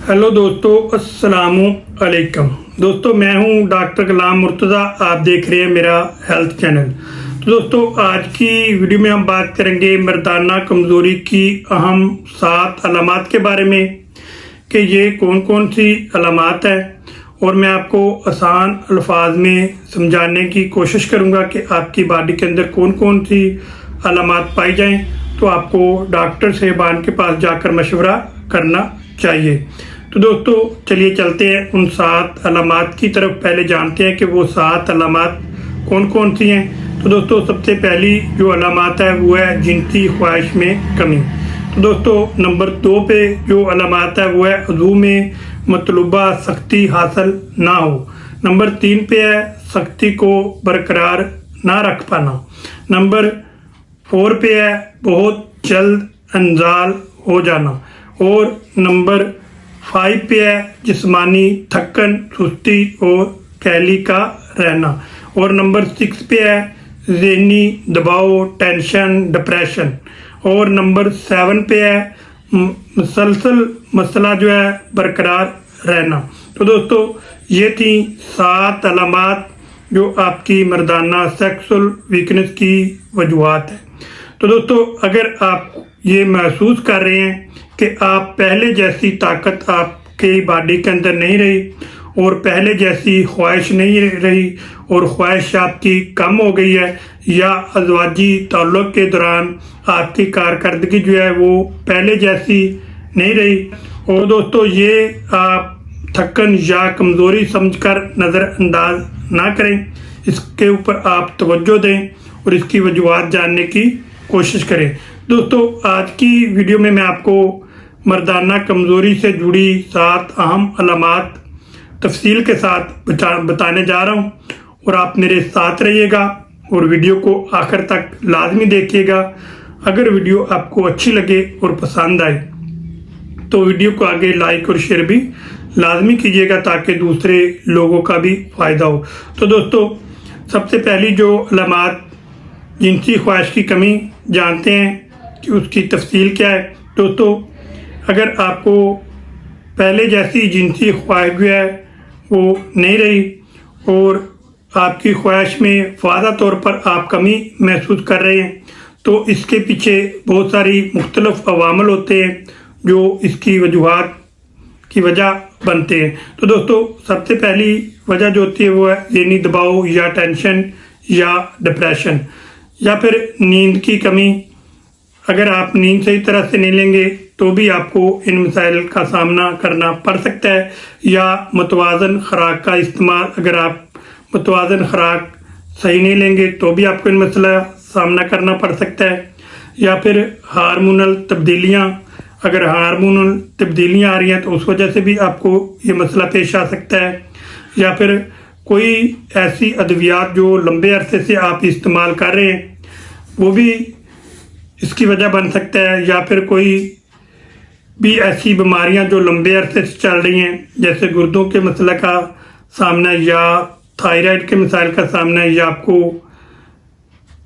Hello दोस्तों, अस्सलामु अलैकुम। दोस्तों मैं हूं डॉक्टर गुलाम मुर्तज़ा, आप देख रहे हैं मेरा हेल्थ चैनल। तो दोस्तों आज की वीडियो में हम बात करेंगे मर्दाना कमज़ोरी की अहम 7 अलामात के बारे में कि ये कौन कौन सी अलामात है, और मैं आपको आसान अल्फाज में समझाने की कोशिश करूंगा कि आपकी बॉडी के अंदर कौन कौन सी अलामात पाई जाएं, तो आपको डॉक्टर साहिबान के पास जाकर मशवरा करना चाहिए। तो दोस्तों चलिए चलते हैं उन 7 अलामात की तरफ। पहले जानते हैं कि वो 7 अलामात कौन कौन सी हैं। तो दोस्तों सबसे पहली जो अलामात है वो है जिनसी ख्वाहिश में कमी। तो दोस्तों नंबर 2 पे जो अलामात है वो है वज़ू में मतलूबा सख्ती हासिल ना हो। नंबर 3 पे है सख्ती को बरकरार ना रख पाना। नंबर 4 पे है बहुत जल्द इंजाल हो जाना। और नंबर 5 पे है जिस्मानी थकन, सुस्ती और कैली का रहना। और नंबर 6 पे है ज़हनी दबाव, टेंशन, डिप्रेशन। और नंबर 7 पे है मुसलसल मसला जो है बरकरार रहना। तो दोस्तों ये थी 7 अलामात जो आपकी मर्दाना सेक्सुअल वीकनेस की वजूहात है। तो दोस्तों अगर आप ये महसूस कर रहे हैं कि आप पहले जैसी ताकत आपकी बॉडी के अंदर नहीं रही, और पहले जैसी ख्वाहिश नहीं रही, और ख्वाहिश आपकी कम हो गई है, या अज़वाजी ताल्लुक़ के दौरान आपकी कारकर्दगी जो है वो पहले जैसी नहीं रही, और दोस्तों ये आप थकन या कमज़ोरी समझकर नज़रअंदाज ना करें, इसके ऊपर आप तवज्जो दें और इसकी वजूहात जानने की कोशिश करें। दोस्तों आज की वीडियो में मैं आपको मर्दाना कमज़ोरी से जुड़ी 7 अहम अलामात तफसील के साथ बताने जा रहा हूं, और आप मेरे साथ रहिएगा और वीडियो को आखिर तक लाजमी देखिएगा। अगर वीडियो आपको अच्छी लगे और पसंद आए तो वीडियो को आगे लाइक और शेयर भी लाजमी कीजिएगा ताकि दूसरे लोगों का भी फ़ायदा हो। तो दोस्तों सबसे पहली जो अलामात जिनसी ख्वाहिश की कमी जानते हैं कि उसकी तफसील क्या है। दोस्तों अगर आपको पहले जैसी जिनसी ख्वाहिश जो है वो नहीं रही, और आपकी ख्वाहिश में वाज़ा तौर पर आप कमी महसूस कर रहे हैं, तो इसके पीछे बहुत सारी मुख्तलिफ अवामल होते हैं जो इसकी वजूहात की वजह बनते हैं। तो दोस्तों सबसे पहली वजह जो होती है वो है ज़हनी दबाव या टेंशन या डिप्रेशन, या फिर नींद की कमी। अगर आप नींद सही तरह से नहीं लेंगे तो भी आपको इन मसाइल का सामना करना पड़ सकता है, या मुतवाज़न खुराक का इस्तेमाल, अगर आप मुतवाज़न खुराक सही नहीं लेंगे तो भी आपको इन मसला सामना करना पड़ सकता है, या फिर हार्मोनल तब्दीलियाँ, अगर हार्मोनल तब्दीलियाँ आ रही हैं तो उस वजह से भी आपको ये मसला पेश आ सकता है, या फिर कोई ऐसी अद्वियात जो लंबे अरसे से आप इस्तेमाल कर रहे हैं वो भी इसकी वजह बन सकता है, या फिर कोई भी ऐसी बीमारियां जो लंबे अरसे से चल रही हैं जैसे गुर्दों के मसला का सामना, या थायराइड के मसाइल का सामना, या आपको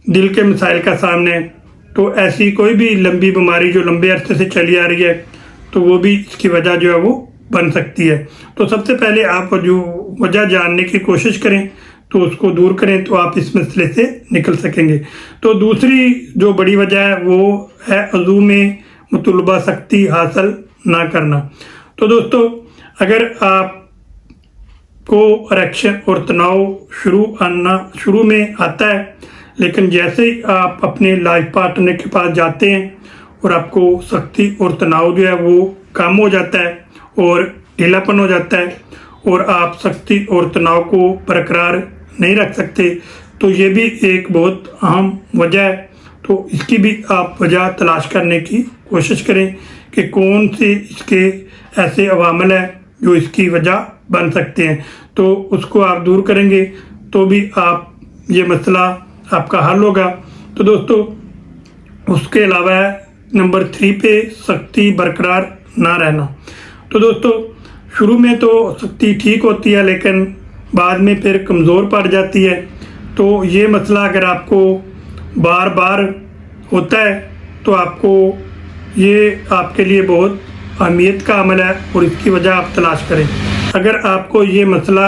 दिल के मसाइल का सामना है। तो ऐसी कोई भी लंबी बीमारी जो लंबे अरसे से चली आ रही है तो वो भी इसकी वजह जो है वो बन सकती है। तो सबसे पहले आप जो वजह जानने की कोशिश करें तो उसको दूर करें, तो आप इस मसले से निकल सकेंगे। तो दूसरी जो बड़ी वजह है वो है वज़ू में मतलूबा सख्ती हासिल ना करना। तो दोस्तों अगर आपको इरेक्शन और तनाव शुरू में आता है, लेकिन जैसे ही आप अपने लाइफ पार्टनर के पास जाते हैं और आपको सख्ती और तनाव जो है वो कम हो जाता है और ढीलापन हो जाता है, और आप सख्ती और तनाव को बरकरार नहीं रख सकते, तो ये भी एक बहुत अहम वजह है। तो इसकी भी आप वजह तलाश करने की कोशिश करें कि कौन से इसके ऐसे अवामल हैं जो इसकी वजह बन सकते हैं, तो उसको आप दूर करेंगे तो भी आप ये मसला आपका हल होगा। तो दोस्तों उसके अलावा है नंबर 3 पे सख्ती बरकरार ना रहना। तो दोस्तों शुरू में तो सख्ती ठीक होती है लेकिन बाद में फिर कमज़ोर पड़ जाती है। तो ये मसला अगर आपको बार बार होता है तो आपको ये आपके लिए बहुत اہمیت کا عمل ہے اور اس کی وجہ آپ تلاش کریں۔ اگر آپ کو یہ مسئلہ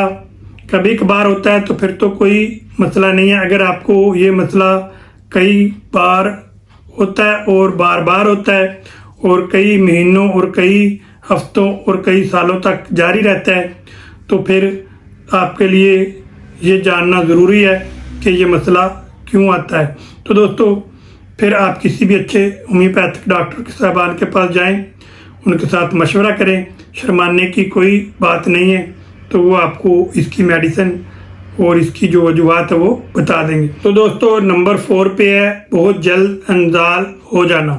کبھی کبھار ہوتا ہے تو پھر تو کوئی مسئلہ نہیں ہے۔ اگر آپ کو یہ مسئلہ کئی بار ہوتا ہے اور بار بار ہوتا ہے اور کئی مہینوں اور کئی ہفتوں اور کئی سالوں تک جاری رہتا ہے تو پھر آپ کے لیے یہ جاننا ضروری ہے کہ یہ مسئلہ کیوں آتا ہے۔ تو دوستو پھر آپ کسی بھی اچھے ہومیوپیتھک ڈاکٹر کے صاحبان کے پاس جائیں، ان کے ساتھ مشورہ کریں، شرمانے کی کوئی بات نہیں ہے، تو وہ آپ کو اس کی میڈیسن اور اس کی جو وجوہات ہے وہ بتا دیں گے۔ تو دوستو نمبر 4 پہ ہے بہت جلد انزال ہو جانا۔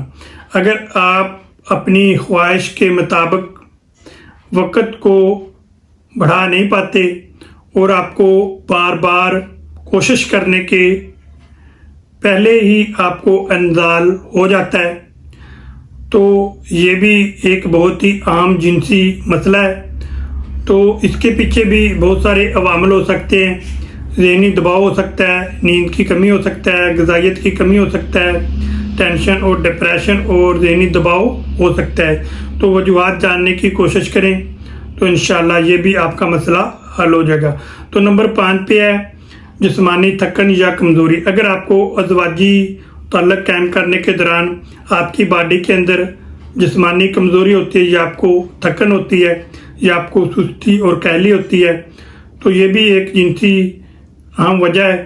اگر آپ اپنی خواہش کے مطابق وقت کو بڑھا نہیں پاتے اور آپ کو بار بار کوشش کرنے کے پہلے ہی آپ کو انزال ہو جاتا ہے تو یہ بھی ایک بہت ہی عام جنسی مسئلہ ہے۔ تو اس کے پیچھے بھی بہت سارے عوامل ہو سکتے ہیں، ذہنی دباؤ ہو سکتا ہے، نیند کی کمی ہو سکتا ہے، غذائیت کی کمی ہو سکتا ہے، ٹینشن اور ڈپریشن اور ذہنی دباؤ ہو سکتا ہے۔ تو وجوہات جاننے کی کوشش کریں تو انشاءاللہ یہ بھی آپ کا مسئلہ حل ہو جائے گا۔ تو نمبر 5 پہ ہے جسمانی تھکن یا کمزوری۔ اگر آپ کو ازواجی تعلق قائم کرنے کے دوران آپ کی باڈی کے اندر جسمانی کمزوری ہوتی ہے یا آپ کو تھکن ہوتی ہے یا آپ کو سستی اور کاہلی ہوتی ہے تو یہ بھی ایک جنسی اہم وجہ ہے۔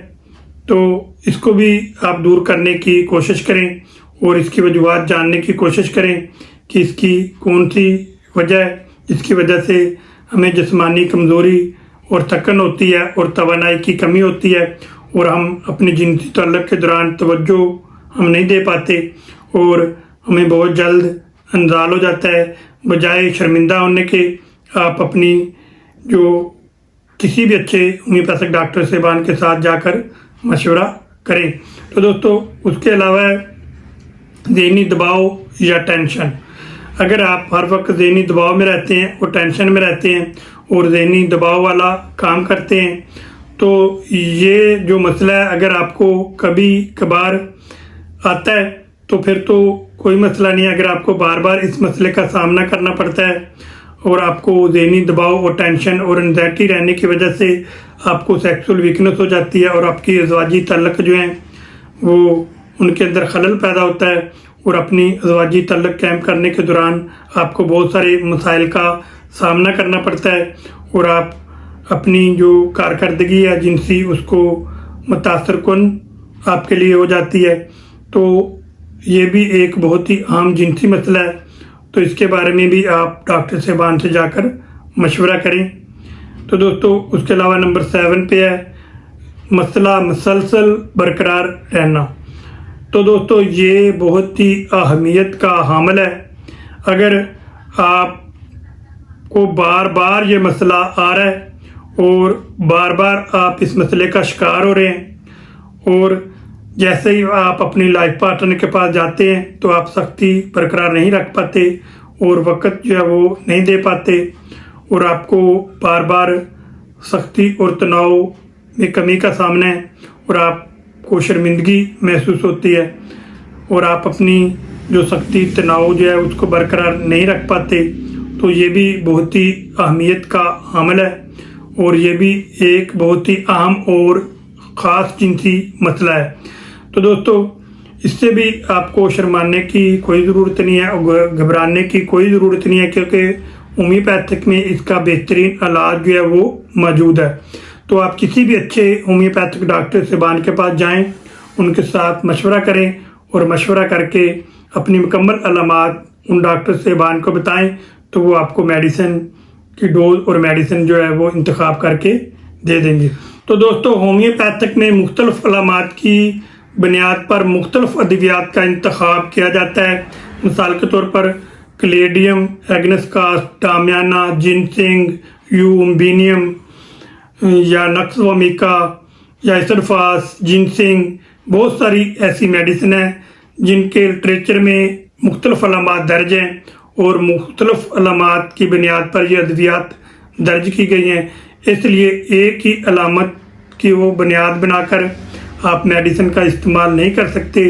تو اس کو بھی آپ دور کرنے کی کوشش کریں اور اس کی وجوہات جاننے کی کوشش کریں کہ اس کی کون سی وجہ ہے جس کی وجہ سے ہمیں جسمانی کمزوری اور تھکن ہوتی ہے اور توانائی کی کمی ہوتی ہے اور ہم اپنے جنسی تعلق کے دوران توجہ ہم نہیں دے پاتے اور ہمیں بہت جلد انزال ہو جاتا ہے۔ بجائے شرمندہ ہونے کے آپ اپنی جو کسی بھی اچھے ہومیوپیتھک ڈاکٹر صاحبان کے ساتھ جا کر مشورہ کریں۔ تو دوستو اس کے علاوہ ذہنی دباؤ یا ٹینشن۔ اگر آپ ہر وقت ذہنی دباؤ میں رہتے ہیں اور ٹینشن میں رہتے ہیں اور ذہنی دباؤ والا کام کرتے ہیں تو یہ جو مسئلہ ہے اگر آپ کو کبھی کبھار آتا ہے تو پھر تو کوئی مسئلہ نہیں ہے۔ اگر آپ کو بار بار اس مسئلے کا سامنا کرنا پڑتا ہے اور آپ کو ذہنی دباؤ اور ٹینشن اور انزائٹی رہنے کی وجہ سے آپ کو سیکسول ویکنس ہو جاتی ہے اور آپ کی ازواجی تعلق جو ہیں وہ ان کے اندر خلل پیدا ہوتا ہے اور اپنی ازواجی تعلق قائم کرنے کے دوران آپ کو بہت سارے مسائل کا سامنا کرنا پڑتا ہے اور آپ اپنی جو کارکردگی ہے جنسی اس کو متاثر کن آپ کے لیے ہو جاتی ہے۔ تو یہ بھی ایک بہت ہی عام جنسی مسئلہ ہے، تو اس کے بارے میں بھی آپ ڈاکٹر صاحبان سے جا کر مشورہ کریں۔ تو دوستو اس کے علاوہ نمبر 7 پہ ہے مسئلہ مسلسل برقرار رہنا۔ تو دوستو یہ بہت ہی اہمیت کا حامل ہے۔ اگر آپ کو بار بار یہ مسئلہ آ رہا ہے اور بار بار آپ اس مسئلے کا شکار ہو رہے ہیں اور جیسے ہی آپ اپنی لائف پارٹنر کے پاس جاتے ہیں تو آپ سختی برقرار نہیں رکھ پاتے اور وقت جو ہے وہ نہیں دے پاتے اور آپ کو بار بار سختی اور تناؤ میں کمی کا سامنا ہے اور آپ کو شرمندگی محسوس ہوتی ہے اور آپ اپنی جو سختی تناؤ جو ہے اس کو برقرار نہیں رکھ پاتے تو یہ بھی بہت ہی اہمیت کا حامل ہے اور یہ بھی ایک بہت ہی اہم اور خاص جنسی مسئلہ ہے۔ تو دوستو اس سے بھی آپ کو شرمانے کی کوئی ضرورت نہیں ہے اور گھبرانے کی کوئی ضرورت نہیں ہے کیونکہ ہومیوپیتھک میں اس کا بہترین علاج جو ہے وہ موجود ہے۔ تو آپ کسی بھی اچھے ہومیوپیتھک ڈاکٹر صاحبان کے پاس جائیں، ان کے ساتھ مشورہ کریں اور مشورہ کر کے اپنی مکمل علامات ان ڈاکٹر صاحبان کو بتائیں تو وہ آپ کو میڈیسن کی ڈوز اور میڈیسن جو ہے وہ انتخاب کر کے دے دیں گے۔ تو دوستو ہومیوپیتھک میں مختلف علامات کی بنیاد پر مختلف ادویات کا انتخاب کیا جاتا ہے۔ مثال کے طور پر کلیڈیم، ایگنسکاس، ڈامیانا، جنسنگ، یومبینیم یا نقص ومیکا یا اسرفاس، جنسنگ، بہت ساری ایسی میڈیسن ہیں جن کے لٹریچر میں مختلف علامات درج ہیں اور مختلف علامات کی بنیاد پر یہ ادویات درج کی گئی ہیں۔ اس لیے ایک ہی علامت کی وہ بنیاد بنا کر آپ میڈیسن کا استعمال نہیں کر سکتے،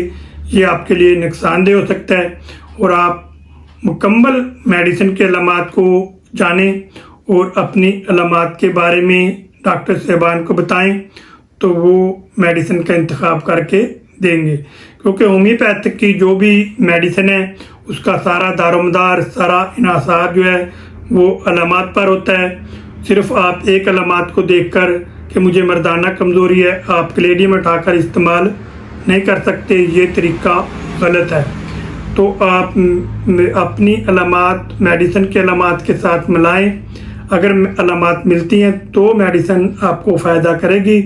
یہ آپ کے لیے نقصان دہ ہو سکتا ہے اور آپ मुकम्मल मेडिसिन के अलामात को जानें और अपनी अलामात के बारे में डॉक्टर साहबान को बताएं तो वो मेडिसिन का इंतखाब करके देंगे, क्योंकि होम्योपैथिक की जो भी मेडिसिन है उसका सारा दारोमदार, सारा इनासार जो है वो अलामात पर होता है। सिर्फ आप एक अलामात को देखकर कि मुझे मर्दाना कमज़ोरी है, आप कैलेडियम उठाकर इस्तेमाल नहीं कर सकते, ये तरीका गलत है। तो आप अपनी अलामात मेडिसिन के अलामात के साथ मिलाएं। अगर अलामात मिलती हैं तो मेडिसिन आपको फ़ायदा करेगी,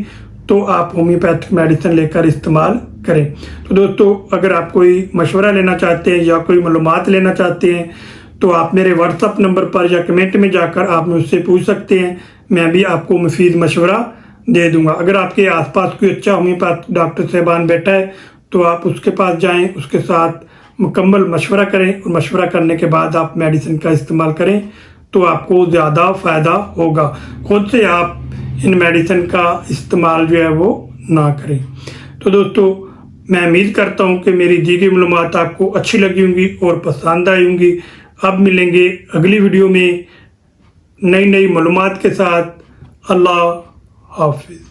तो आप होम्योपैथिक मेडिसिन लेकर इस्तेमाल करें। तो दोस्तों, अगर आप कोई मशवरा लेना चाहते हैं या कोई मालूमात लेना चाहते हैं तो आप मेरे व्हाट्सअप नंबर पर या कमेंट में जाकर आप मुझसे पूछ सकते हैं, मैं भी आपको मुफीद मशवरा दे दूंगा। अगर आपके आसपास कोई अच्छा होम्योपैथ डॉक्टर साहबान बैठा है तो आप उसके पास जाएं, उसके साथ मुकम्मल मशवरा करें और मशवरा करने के बाद आप मेडिसिन का इस्तेमाल करें तो आपको ज़्यादा फ़ायदा होगा। खुद से आप इन मेडिसिन का इस्तेमाल जो है वो ना करें। तो दोस्तों, मैं उम्मीद करता हूँ कि मेरी दी गई मालूमात आपको अच्छी लगी होंगी और पसंद आई होंगी। अब मिलेंगे अगली वीडियो में नई मालूमात के साथ। अल्लाह हाफिज़।